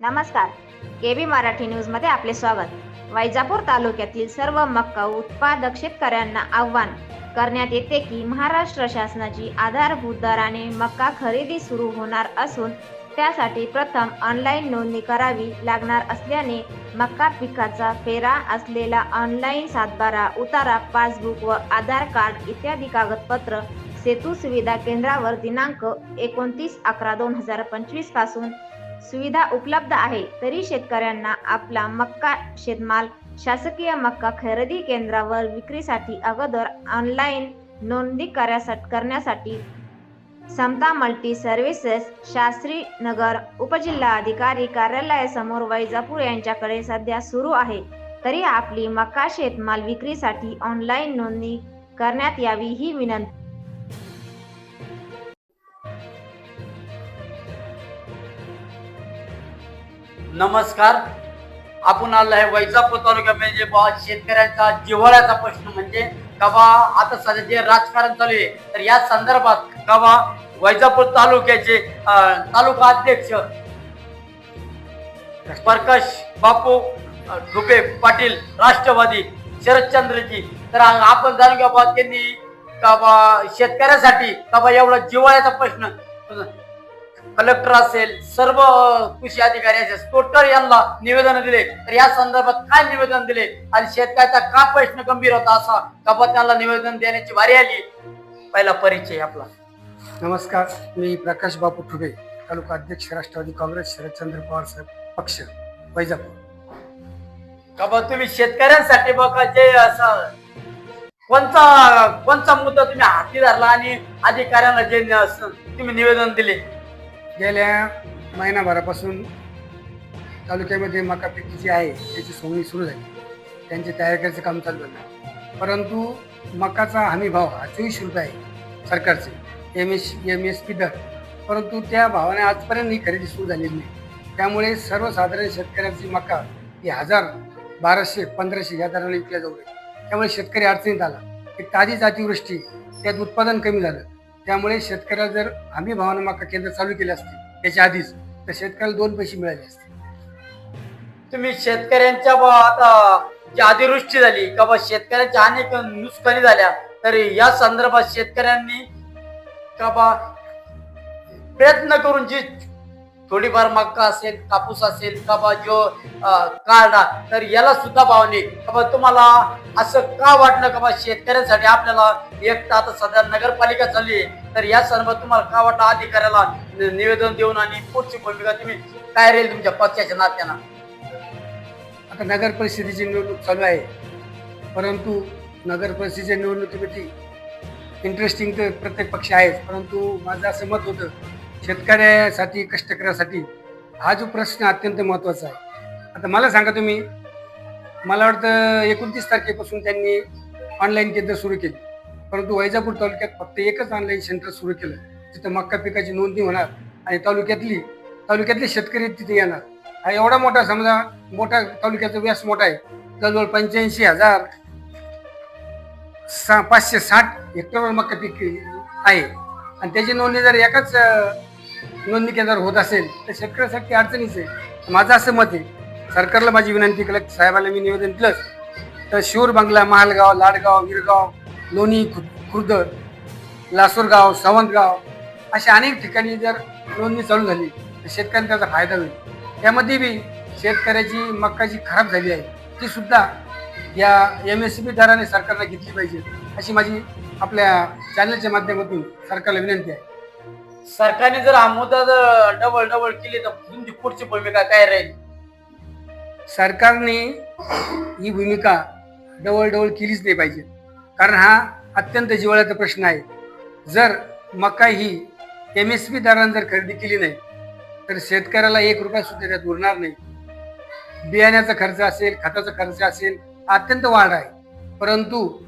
नमस्कार. केबी मराठी न्यूजमध्ये आपले स्वागत. वैजापूर तालुक्यातील सर्व मका उत्पादक शेतकऱ्यांना आवाहन करण्यात येते की महाराष्ट्र शासनाची आधारभूत दराने मका खरेदी सुरू होणार असून त्यासाठी प्रथम ऑनलाईन नोंदणी करावी लागणार असल्याने मका पिकाचा फेरा असलेला ऑनलाईन सातबारा, उतारा, पासबुक व आधार कार्ड इत्यादी कागदपत्र सेतू सुविधा केंद्रावर दिनांक 29/11/2025 पासून सुविधा उपलब्ध आहे. तरी शेतकऱ्यांना आपला मक्का शेतमाल शासकीय मक्का खरेदी केंद्रावर विक्रीसाठी अगोदर ऑनलाईन नोंदणी करण्यासाठी समता मल्टी सर्व्हिसेस, शास्त्री नगर, उपजिल्हाधिकारी कार्यालयासमोर वैजापूर यांच्याकडे सध्या सुरू आहे. तरी आपली मक्का शेतमाल विक्रीसाठी ऑनलाईन नोंदणी करण्यात यावी ही विनंती. नमस्कार. आपण आलो आहे वैजापूर तालुक्यामध्ये शेतकऱ्यांचा जिव्हाळ्याचा प्रश्न म्हणजे कबा आता सध्या जे राजकारण चालू आहे तर या संदर्भात कबा वैजापूर तालुक्याचे तालुका अध्यक्ष प्रकाश बापू ठुबे पाटील राष्ट्रवादी शरदचंद्रजी तर आपण जाणून घ्या बा त्यांनी कबा शेतकऱ्यासाठी कबा एवढा जिव्हाळ्याचा प्रश्न कलेक्टर असेल, सर्व कृषी अधिकारी असेल, टोटल यांना निवेदन दिले. तर या संदर्भात काय निवेदन दिले आणि शेतकऱ्याचा का प्रश्न गंभीर होता असा कबा त्यांना निवेदन देण्याची वारी आली. पहिला परिचय आपला. नमस्कार, मी प्रकाश बापू ठुबे, तालुका अध्यक्ष राष्ट्रवादी काँग्रेस शरदचंद्र पवार साहेब पक्ष वैजापूर. कबा तुम्ही शेतकऱ्यांसाठी बघा जे असं कोणता मुद्दा तुम्ही हाती धरला आणि अधिकाऱ्यांना जे तुम्ही निवेदन दिले. गेल्या महिनाभरापासून तालुक्यामध्ये मका पिकी जी आहे त्याची सोंगणी सुरू झाली, त्यांची तयारी करायचं काम चालू झालं. परंतु मकाचा हमी भाव हा 24 रुपये आहे सरकारचे MSP दर, परंतु त्या भावाने आजपर्यंत ही खरेदी सुरू झालेली नाही. त्यामुळे सर्वसाधारण शेतकऱ्यांची मका ही 1000, 1200, 1500 या दराने विकल्या जाऊ लागली. त्यामुळे शेतकरी अडचणीत आला. एक ताजीच अतिवृष्टी, त्यात उत्पादन कमी झालं. त्यामुळे शेतकऱ्याला जर हमी भावानं मका केंद्र चालू केले असते त्याच्या आधीच तर शेतकऱ्याला 2 पैसे मिळाले असते. तुम्ही शेतकऱ्यांच्या आता जी अतिवृष्टी झाली का शेतकऱ्यांच्या अनेक नुकसानी झाल्या तर या संदर्भात शेतकऱ्यांनी का प्रयत्न करून जी थोडीफार मक्का असेल, कापूस असेल का जो काढला तर याला सुद्धा भाव नाही. तुम्हाला असं का वाटलं का शेतकऱ्यांसाठी आपल्याला एक आता सध्या नगरपालिका चालली आहे तर या संदर्भात तुम्हाला का वाटलं अधिकाऱ्याला निवेदन देऊन आणि पुढची भूमिका तुम्ही काय राहील तुमच्या पक्षाच्या नात्यानं. आता नगर परिषदेची निवडणूक चालू आहे, परंतु नगर परिषदेच्या निवडणुकीमध्ये इंटरेस्टिंग तर प्रत्येक पक्ष आहेच, परंतु माझं असं मत होतं शेतकऱ्यासाठी, कष्टकऱ्यासाठी हा जो प्रश्न अत्यंत महत्त्वाचा आहे. आता मला सांगा तुम्ही, मला वाटतं 29 तारखेपासून त्यांनी ऑनलाईन केंद्र सुरू केली, परंतु वैजापूर तालुक्यात फक्त एकच ऑनलाईन सेंटर सुरू केलं जिथं मक्का पिकाची नोंदणी होणार आणि तालुक्यातले शेतकरी तिथे येणार. हा एवढा मोठा, समजा मोठा तालुक्याचा व्यास मोठा आहे, जवळजवळ 85,000 560 हेक्टरवर मक्का पीक आहे आणि त्याची नोंदणी जर एकाच नोंदणी केंद्रावर होत असेल तर शेतकऱ्यासाठी अडचणीच आहे. माझं असं मत आहे, सरकारला माझी विनंती, कलेक्टर साहेबांना मी निवेदन दिलंच तर शिवर बंगला, महालगाव, लाडगाव, विरगाव, लोणी, खुर्द, लासूरगाव, सावंतगाव अशा अनेक ठिकाणी जर नोंदणी चालू झाली तर शेतकऱ्यांना त्याचा फायदा होईल. त्यामध्ये बी शेतकऱ्याची मक्का जी खराब झाली आहे ती सुद्धा या MSP दराने सरकारला घेतली पाहिजे अशी माझी आपल्या चॅनलच्या माध्यमातून सरकारला विनंती आहे. सरकारने जर हा मुद्दा डबल केली तर तुमची पुढची भूमिका काय राहील. सरकारने ही भूमिका डबल केलीच नाही पाहिजे, कारण हा अत्यंत जिव्हाळ्याचा प्रश्न आहे. जर मका ही MSP दराने जर खरेदी केली नाही तर शेतकऱ्याला 1 रुपया सुद्धा त्यात उरणार नाही. बियाण्याचा खर्च असेल, खताचा खर्च असेल, अत्यंत वाढ आहे. परंतु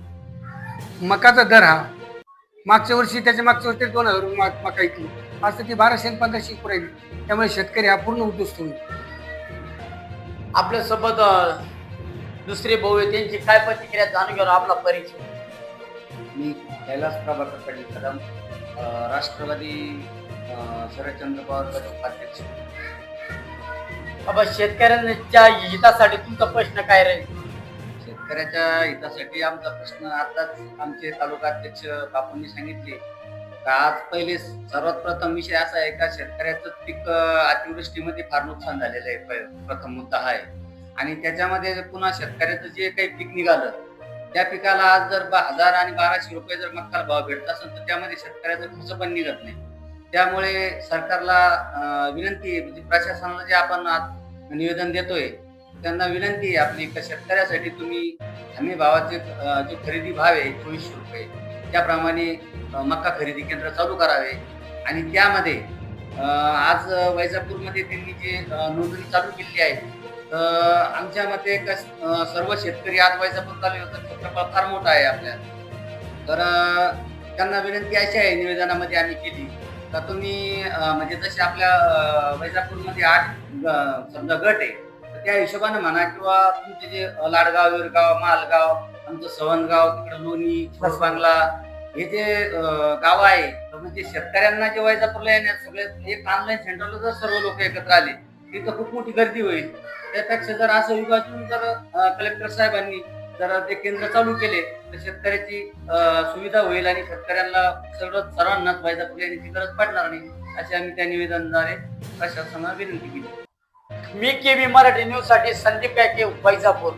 मकाचा दर हा मागच्या वर्षी 2000 रुपये मका विकली, आज तर ती 1200 आणि 1500 राहिली. त्यामुळे शेतकरी हा पूर्ण उद्ध्वस्त होईल. आपल्यासोबत दुसरे भाऊ आहे, त्यांची काय प्रतिक्रिया जाणून घेऊन आपला परिचय. मी कैलास प्रभाकर पाटील कदम, राष्ट्रवादी शरदचंद्र पवार अध्यक्ष. बाबा शेतकऱ्यांच्या हितासाठी तुमचा प्रश्न काय राहील? शेतकऱ्याच्या हितासाठी आमचा प्रश्न आताच आमचे तालुका अध्यक्ष बापूंनी सांगितले का आज पहिले सर्वात प्रथम विषय असा आहे का शेतकऱ्याचं पीक अतिवृष्टीमध्ये फार नुकसान झालेलं आहे. प्रथम मुद्दा हा आहे. आणि त्याच्यामध्ये पुन्हा शेतकऱ्याचं जे काही पीक निघालं त्या पिकाला आज जर 1000 आणि 1200 रुपये जर मक्काला भाव भेटत असेल तर त्यामध्ये शेतकऱ्याचा खर्च पण निघत नाही. त्यामुळे सरकारला विनंती आहे, म्हणजे प्रशासनाला जे आपण आज निवेदन देतोय त्यांना विनंती आहे आपली का शेतकऱ्यासाठी तुम्ही हमी भावाचे जे खरेदी भाव आहे 2400 रुपये त्याप्रमाणे मक्का खरेदी केंद्र चालू करावे. आणि त्यामध्ये आज वैजापूरमध्ये त्यांनी जे नोंदणी चालू केलेली आहे तर आमच्या मते सर्व शेतकरी आज वैजापूर तालुक्याचा क्षेत्रफळ फार मोठा आहे आपल्या. तर त्यांना विनंती अशी आहे निवेदनामध्ये आम्ही केली का तुम्ही म्हणजे जसे आपल्या वैजापूरमध्ये 8 समजा गट आहे तर त्या हिशोबाने म्हणा किंवा तुमचे जे लाडगाव, विरगाव, मालगाव, आमचं सवनगाव, तिकडे लोणी, बांगला हे जे गाव आहे तर म्हणजे शेतकऱ्यांना जे वैजापूरला येण्यात सगळे एक ऑनलाईन सेंटरला जर सर्व लोक एकत्र आले तिथं खूप मोठी गर्दी होईल. त्यापेक्षा जर असं विभाजून जर कलेक्टर साहेबांनी जर ते केंद्र चालू केले तर शेतकऱ्याची सुविधा होईल आणि शेतकऱ्यांना सर्वांनाच वैजापूर येण्याची गरज पडणार नाही अशी आम्ही त्या निवेदनाद्वारे प्रशासनाला विनंती केली. मी केबी मराठी न्यूज साठी संदीप काके, वैजापूर.